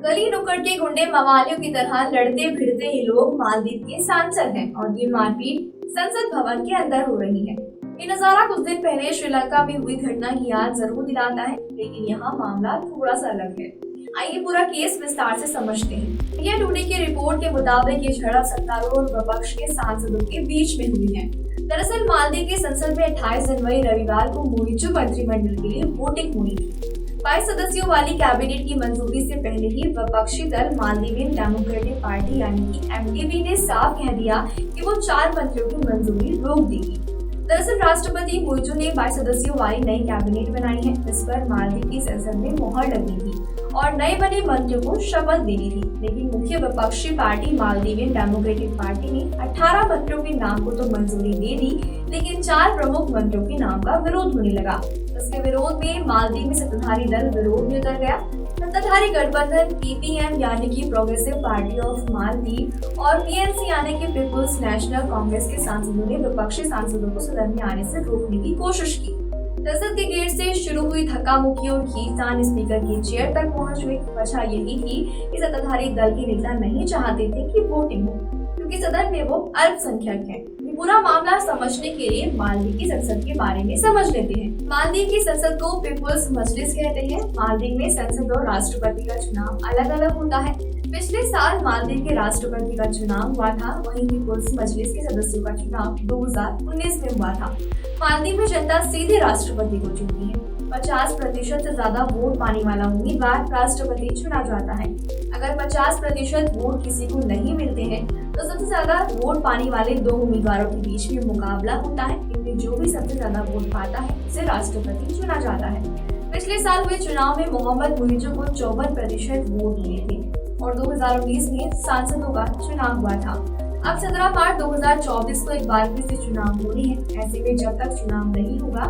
गली नुक्कड़ के गुंडे मवालियों की तरह लड़ते भिड़ते ये लोग मालदीव के सांसद हैं और ये मारपीट संसद भवन के अंदर हो रही है। ये नजारा कुछ दिन पहले श्रीलंका में हुई घटना की याद जरूर दिलाता है, लेकिन यहाँ मामला थोड़ा सा अलग है। आइए पूरा केस विस्तार से समझते हैं। इंडिया टुडे की रिपोर्ट के मुताबिक ये झड़प सत्तारूढ़ और विपक्ष के सांसदों के बीच में हुई है। दरअसल मालदीव की संसद में 28 जनवरी रविवार को मुइज़ु मंत्रिमंडल के लिए वोटिंग हुई थी। 22 सदस्यों वाली कैबिनेट की मंजूरी से पहले ही विपक्षी दल मालदीवियन डेमोक्रेटिक पार्टी यानी कि एमडीपी ने साफ कह दिया कि वो 4 मंत्रियों की मंजूरी रोक देगी। दरअसल राष्ट्रपति मुइज़ु ने 22 सदस्यों वाली नई कैबिनेट बनाई है। इस पर मालदीव की संसद में मोहर लगी थी और नए बने मंत्रियों को शपथ देनी थी, लेकिन मुख्य विपक्षी पार्टी मालदीवियन डेमोक्रेटिक पार्टी ने 18 मंत्रियों के नाम को तो मंजूरी दे दी, लेकिन 4 प्रमुख मंत्रियों के नाम का विरोध होने लगा। इसके विरोध में मालदीव में सत्ताधारी दल विरोध में उतर गया। सत्ताधारी गठबंधन पीपीएम यानी कि प्रोग्रेसिव पार्टी ऑफ मालदीव और पीएनसी यानी कि पीपुल्स नेशनल कांग्रेस के सांसदों ने विपक्षी सांसदों को सदन में आने से रोकने की कोशिश की। संसद के गेट से शुरू हुई धक्का मुक्की और खींचतान स्पीकर की चेयर तक पहुंच गई। वजह यही थी कि सत्ताधारी दल के नेता नहीं चाहते थे कि वोटिंग हो, क्योंकि सदन में वो अल्पसंख्यक हैं। पूरा मामला समझने के लिए मालदीव की संसद के बारे में समझ लेते हैं। मालदीव की संसद को पीपुल्स मजलिस कहते हैं। मालदीव में संसद और राष्ट्रपति का चुनाव अलग अलग होता है। पिछले साल मालदीव के राष्ट्रपति का चुनाव हुआ था, वहीं पीपुल्स मजलिस के सदस्यों का चुनाव 2019 में हुआ था। मालदीव में जनता सीधे राष्ट्रपति को चुनती है। 50% से ज्यादा वोट पाने वाला उम्मीदवार राष्ट्रपति चुना जाता है। अगर 50% वोट किसी को नहीं मिलते हैं तो सबसे ज्यादा वोट पाने वाले 2 उम्मीदवारों के बीच में मुकाबला होता है। इनमें जो भी सबसे ज्यादा वोट पाता है उसे राष्ट्रपति चुना जाता है। पिछले साल हुए चुनाव में मोहम्मद मुइज़ु को 54% वोट मिले थे और 2019 में सांसदों का चुनाव हुआ था। अब 17 मार्च 2024 को एक बार फिर से चुनाव होने हैं। ऐसे में जब तक चुनाव नहीं होगा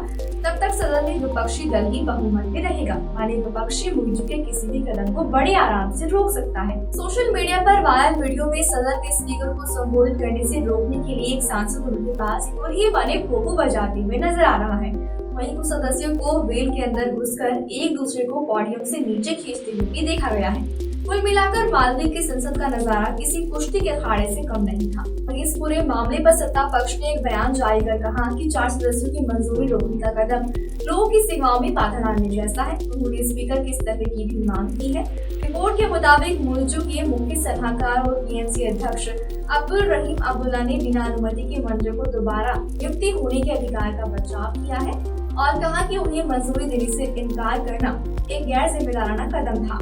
तब तक सदन में विपक्षी दल ही बहुमत में रहेगा, माने विपक्षी मुइज़ु के किसी भी कदम को बड़े आराम से रोक सकता है। सोशल मीडिया पर वायरल वीडियो में सदन के स्पीकर को संबोधित करने से रोकने के लिए एक सांसद उनके पास ही बने पोपो बजाते हुए नजर आ रहा है। वहीं कुछ सदस्यों को वेल के अंदर घुसकर एक दूसरे को पोडियम से नीचे खींचते हुए भी देखा गया है। कुल मिलाकर मालदीव की संसद का नजारा किसी कुश्ती के अखाड़े से कम नहीं था। इस पूरे मामले पर सत्ता पक्ष ने एक बयान जारी कर कहा कि 4 सदस्यों की मंजूरी रोकने का कदम लोगों की सेवाओं में बाधा डालने जैसा है। उन्होंने स्पीकर के इस्तीफे की भी मांग की है। रिपोर्ट के मुताबिक मुइज़ु के मुख्य सलाहकार और पीएनसी अध्यक्ष अब्दुल रहीम अब्दुल्ला ने बिना अनुमति के मंत्रियों को दोबारा नियुक्ति होने के अधिकार का बचाव किया है और कहा कि उन्हें मंजूरी देने से इनकार करना एक गैर जिम्मेदाराना कदम था।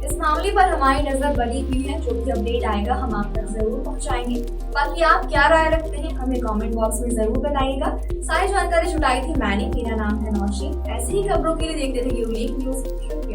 इस मामले पर हमारी नजर बनी हुई है। जो भी अपडेट आएगा हम आप तक जरूर पहुंचाएंगे। बाकी आप क्या राय रखते हैं हमें कमेंट बॉक्स में जरूर बताइएगा। सारी जानकारी जुटाई थी मैंने, मेरा नाम है नौशीन। ऐसे ही खबरों के लिए देखते रहिए यूनिक न्यूज।